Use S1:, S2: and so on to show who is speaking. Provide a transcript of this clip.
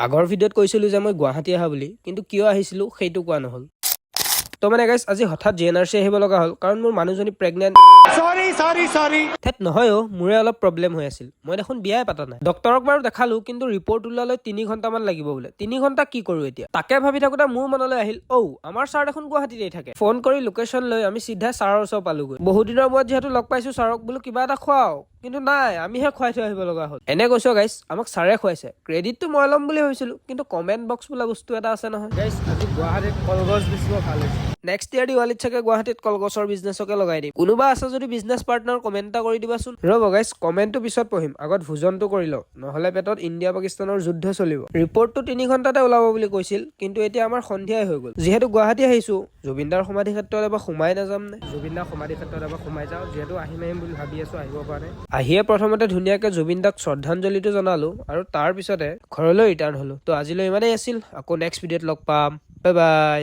S1: আগৰ ভিডিঅ'ত কৈছিলোঁ যে মই গুৱাহাটী আহা বুলি, কিন্তু কিয় আহিছিলোঁ সেইটো কোৱা নহ'ল। তো মানে গাইছ আজি হঠাৎ JNRC আহিব লগা হ'ল কাৰণ মোৰ মানুহজনী প্ৰেগনেণ্ট। সৰি ঠেট নহয় অ', মোৰে অলপ প্ৰব্লেম হৈ আছিল। মই দেখোন বিয়াই পাতা নাই। ডক্তৰক বাৰু দেখালো, কিন্তু ৰিপৰ্ট ওলালে 3 ঘণ্টামান লাগিব বোলে। 3 ঘণ্টা কি কৰোঁ এতিয়া? তাকে ভাবি থাকোঁতে মোৰ মনলৈ আহিল, আমাৰ ছাৰ দেখোন গুৱাহাটীতেই থাকে। ফোন কৰি লোকেশ্যন লৈ আমি চিধা ছাৰৰ ওচৰ পালোগৈ। বহু দিনৰ মূৰত যিহেতু লগ পাইছোঁ ছাৰক, বোলো কিবা এটা খুৱাও। কিন্তু নাই, আমিহে খুৱাই থৈ আহিব লগা হ'ল। এনে কৈছো গাইছ, আমাক ছাৰে খুৱাইছে। ক্ৰেডিটটো মই ল'ম বুলি ভাবিছিলোঁ, কিন্তু কমেণ্ট বক্স বোলা বস্তু এটা আছে নহয়। গাইছ আজি গুৱাহাটীত কলগছ বেচিব ভাল হৈছে। নেক্সট ইয়াৰ দিৱালীত চাগে গুৱাহাটীত কলগছৰ বিজনেছকে লগাই দিম। কোনোবা আছে যদি বিজনেছ পাৰ্টনাৰ কমেণ্ট এটা কৰি দিবাচোন। ৰ'ব গাইছ, কমেণ্টটো পিছত পঢ়িম, আগত ভোজনটো কৰি লওঁ, নহ'লে পেটত ইণ্ডিয়া পাকিস্তানৰ যুদ্ধ চলিব। ৰিপৰ্টটো 3 ঘণ্টাতে ওলাব বুলি কৈছিল, কিন্তু এতিয়া আমাৰ সন্ধিয়াই হৈ গ'ল। যিহেতু গুৱাহাটী আহিছোঁ, জুবিনদাৰ সমাধি ক্ষেত্ৰত এবাৰ সোমাই নাযাম নে? জুবিনদাৰ সমাধি ক্ষেত্ৰত এবাৰ সোমাই যাওঁ, যিহেতু আহিম বুলি ভাবি আছোঁ, আহিব পৰা নাই। আহিয়ে প্ৰথমতে ধুনীয়াকৈ জুবিনদাক শ্ৰদ্ধাঞ্জলিটো জনালো, আৰু তাৰ পিছতে ঘৰলৈ ৰিটাৰ্ণ হ'লো। তো আজিলৈ ইমানেই আছিল, আকৌ নেক্সট ভিডিঅ'ত লগ পাম। Bye bye.